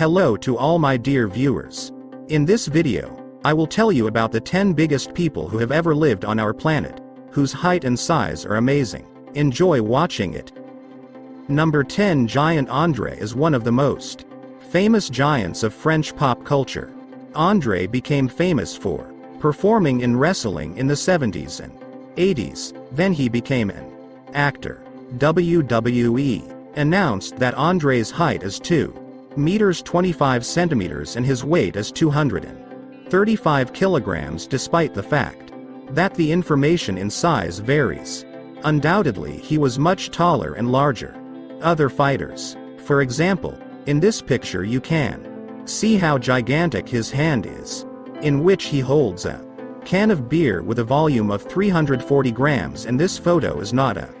Hello to all my dear viewers. In this video, I will tell you about the 10 biggest people who have ever lived on our planet, whose height and size are amazing. Enjoy watching it. Number 10. Giant André is one of the most famous giants of French pop culture. André became famous for performing in wrestling in the 70s and 80s, then he became an actor. WWE announced that André's height is 2 meters 25 centimeters and his weight is 235 kilograms, despite the fact that the information in size varies. Undoubtedly he was much taller and larger. Other fighters, for example, in this picture you can see how gigantic his hand is, in which he holds a can of beer with a volume of 340 grams, and this photo is not a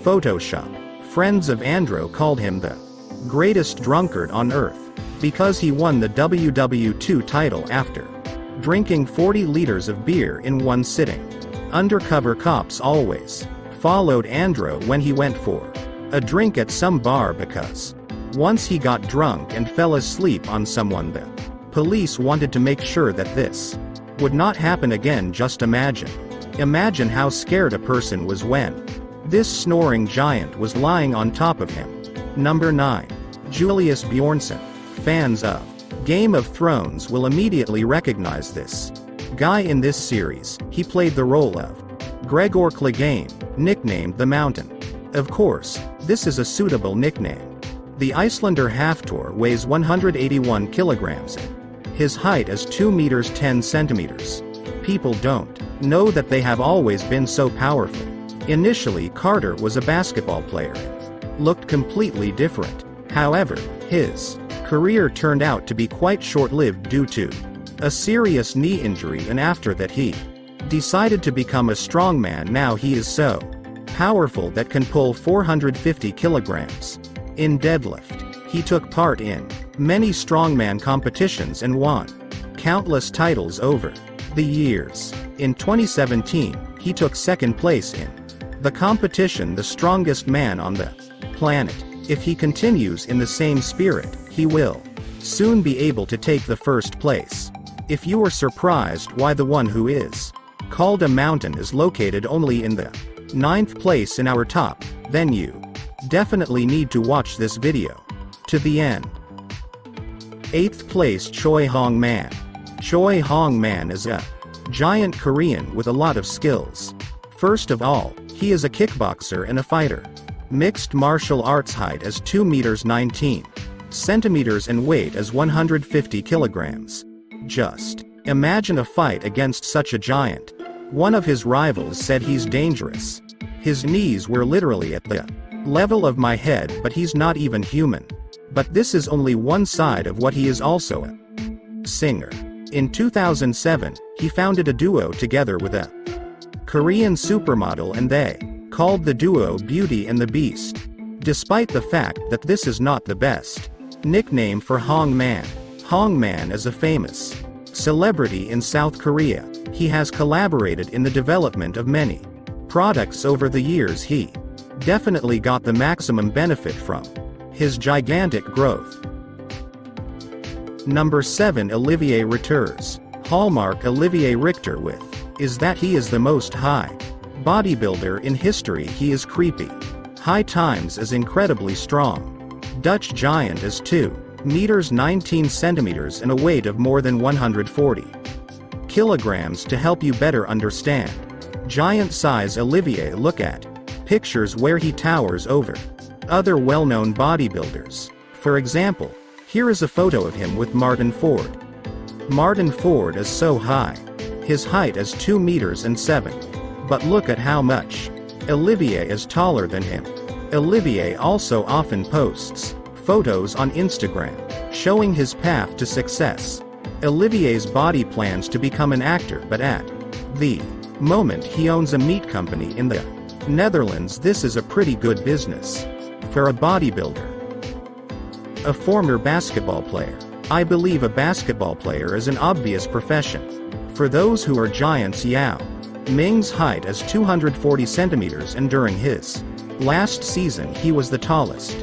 Photoshop. Friends of André called him the greatest drunkard on earth, because he won the WW2 title after drinking 40 liters of beer in one sitting. Undercover cops always followed André when he went for a drink at some bar, because once he got drunk and fell asleep on someone, the police wanted to make sure that this would not happen again. Just imagine how scared a person was when this snoring giant was lying on top of him. Number 9. Julius Bjornsson. Fans of Game of Thrones will immediately recognize this guy in this series. He played the role of Gregor Clegane, nicknamed the Mountain. Of course, this is a suitable nickname. The Icelander Haftor weighs 181 kilograms and his height is 2 meters 10 centimeters. People don't know that they have always been so powerful. Initially Carter was a basketball player and looked completely different. However, his career turned out to be quite short-lived due to a serious knee injury, and after that he decided to become a strongman. Now he is so powerful that can pull 450 kilograms in deadlift. He took part in many strongman competitions and won countless titles over the years. In 2017, he took second place in the competition The Strongest Man on the Planet. If he continues in the same spirit, he will soon be able to take the first place. If you are surprised why the one who is called a mountain is located only in the 9th place in our top, then you definitely need to watch this video to the end. 8th place. Choi Hong Man. Choi Hong Man is a giant Korean with a lot of skills. First of all, he is a kickboxer and a fighter. Mixed martial arts. Height is 2 meters 19 centimeters and weight is 150 kilograms. Just imagine a fight against such a giant. One of his rivals said he's dangerous. His knees were literally at the level of my head, but he's not even human. But this is only one side of what he is. Also a singer. In 2007, he founded a duo together with a Korean supermodel, and they called the duo Beauty and the Beast. Despite the fact that this is not the best nickname for Hong Man. Hong Man is a famous celebrity in South Korea. He has collaborated in the development of many products over the years. He definitely got the maximum benefit from his gigantic growth. Number 7. Olivier Richters. Hallmark Olivier Richter with is that he is the most high bodybuilder in history. He is creepy high times is incredibly strong. Dutch giant is 2 meters 19 centimeters and a weight of more than 140 kilograms. To help you better understand giant size Olivier, look at pictures where he towers over other well-known bodybuilders. For example, here is a photo of him with Martin Ford. Martin Ford is so high. His height is 2 meters and 7. But look at how much Olivier is taller than him. Olivier also often posts photos on Instagram showing his path to success. Olivier's body plans to become an actor, but at the moment he owns a meat company in the Netherlands. This is a pretty good business for a bodybuilder. A former basketball player. I believe a basketball player is an obvious profession for those who are giants. Yao Ming's height is 240 centimeters, and during his last season he was the tallest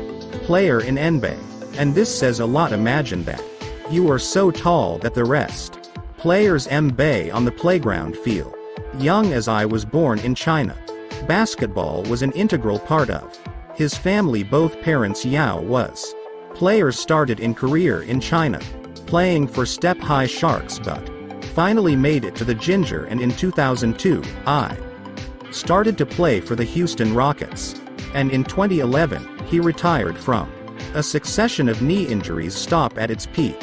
player in NBA. And this says a lot. Imagine that. You are so tall that the rest players bay on the playground feel. Young as I was born in China. Basketball was an integral part of his family. Both parents Yao was players. Started in career in China, playing for Step High Sharks, but finally made it to the Ginger, and in 2002, I started to play for the Houston Rockets. And in 2011, he retired from a succession of knee injuries. Stop at its peak.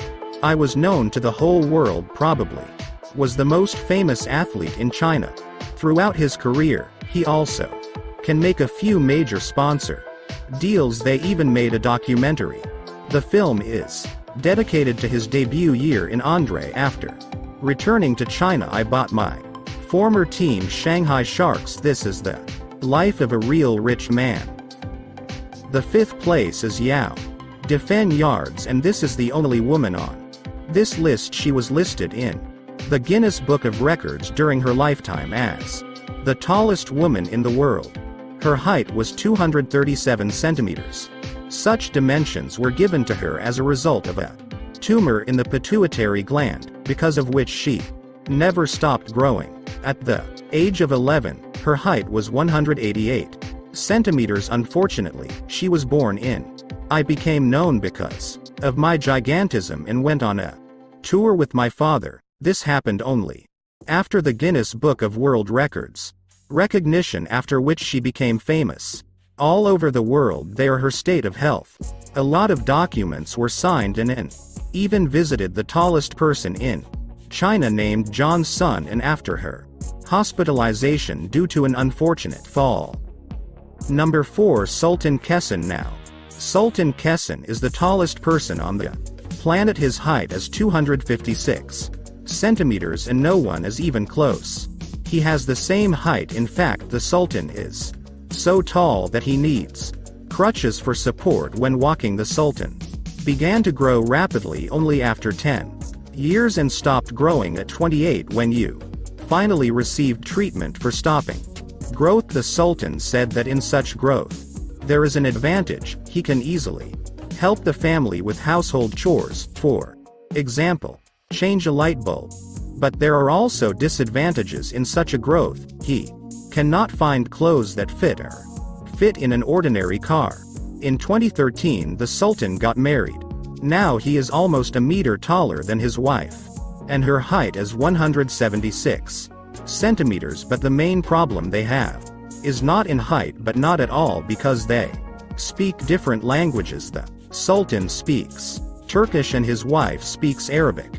I was known to the whole world, probably was the most famous athlete in China. Throughout his career, he also can make a few major sponsor deals. They even made a documentary. The film is dedicated to his debut year in Andre. After returning to China, I bought my former team Shanghai Sharks. This is the life of a real rich man. The fifth place is Yao Defen Yards, and this is the only woman on this list. She was listed in the Guinness Book of Records during her lifetime as the tallest woman in the world. Her height was 237 centimeters. Such dimensions were given to her as a result of a tumor in the pituitary gland, because of which she never stopped growing. At the age of 11, her height was 188 centimeters. Unfortunately, she was born in. I became known because of my gigantism and went on a tour with my father. This happened only after the Guinness Book of World Records recognition, after which she became famous all over the world. There, her state of health. A lot of documents were signed and even visited the tallest person in China named John Sun, and after her hospitalization due to an unfortunate fall. Number 4, Sultan Kesin. Now, Sultan Kesin is the tallest person on the planet. His height is 256 centimeters and no one is even close. He has the same height. In fact, the Sultan is so tall that he needs crutches for support when walking. The Sultan began to grow rapidly only after 10 years and stopped growing at 28 when you finally received treatment for stopping growth. The Sultan said that in such growth, there is an advantage. He can easily help the family with household chores, for example, change a light bulb. But there are also disadvantages in such a growth. He cannot find clothes that fit in an ordinary car. In 2013, the Sultan got married. Now he is almost a meter taller than his wife, and her height is 176 centimeters. But the main problem they have is not in height, but not at all, because they speak different languages. The Sultan speaks Turkish and his wife speaks Arabic.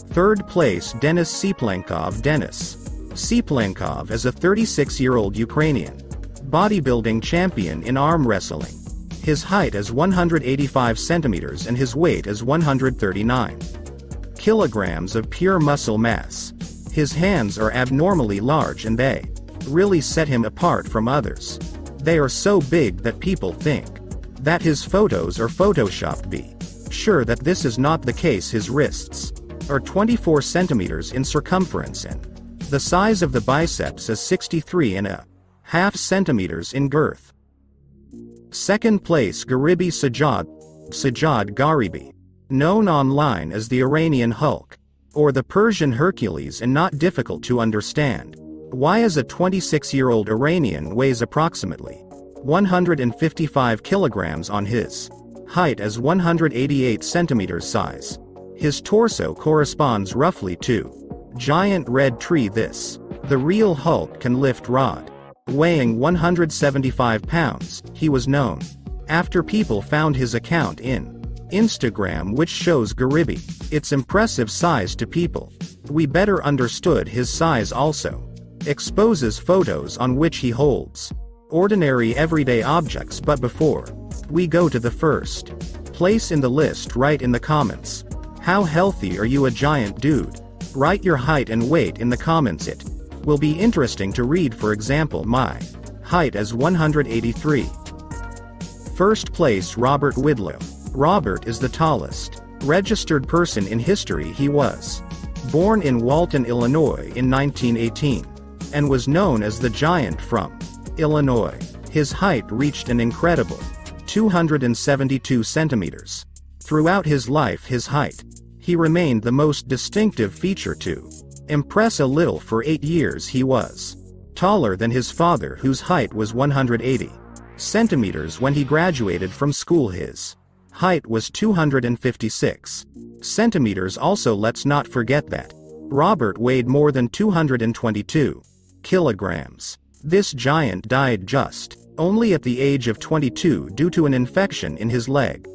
Third place, Denis Siplenkov. Denis Siplenkov is a 36-year-old Ukrainian bodybuilding champion in arm wrestling. His height is 185 centimeters and his weight is 139 kilograms of pure muscle mass. His hands are abnormally large and they really set him apart from others. They are so big that people think that his photos are photoshopped. Be sure that this is not the case. His wrists are 24 centimeters in circumference and the size of the biceps is 63.5 centimeters in girth. Second place, Garibi Sajjad. Sajjad Garibi, known online as the Iranian Hulk or the Persian Hercules, and not difficult to understand. Why is a 26-year-old Iranian weighs approximately 155 kilograms on his height as 188 centimeters size. His torso corresponds roughly to giant red tree. The real Hulk can lift rod. Weighing 175 pounds, he was known after people found his account in Instagram, which shows Garibi its impressive size to people. We better understood his size also exposes photos on which he holds ordinary everyday objects. But before we go to the first place in the list, write in the comments, how healthy are you, a giant dude? Write your height and weight in the comments. It will be interesting to read. For example, my height is 183. First place, Robert Widlow. Robert is the tallest registered person in history. He was born in Walton, Illinois in 1918, and was known as the Giant from Illinois. His height reached an incredible 272 centimeters. Throughout his life, his height. He remained the most distinctive feature to impress a little. For 8 years he was taller than his father, whose height was 180 centimeters when he graduated from school. His height was 256 centimeters. Also, let's not forget that Robert weighed more than 222 kilograms. This giant died just only at the age of 22 due to an infection in his leg.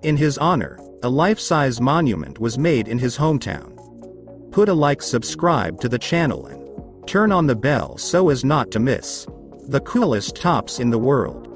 In his honor, a life-size monument was made in his hometown. Put a like, subscribe to the channel and turn on the bell so as not to miss the coolest tops in the world.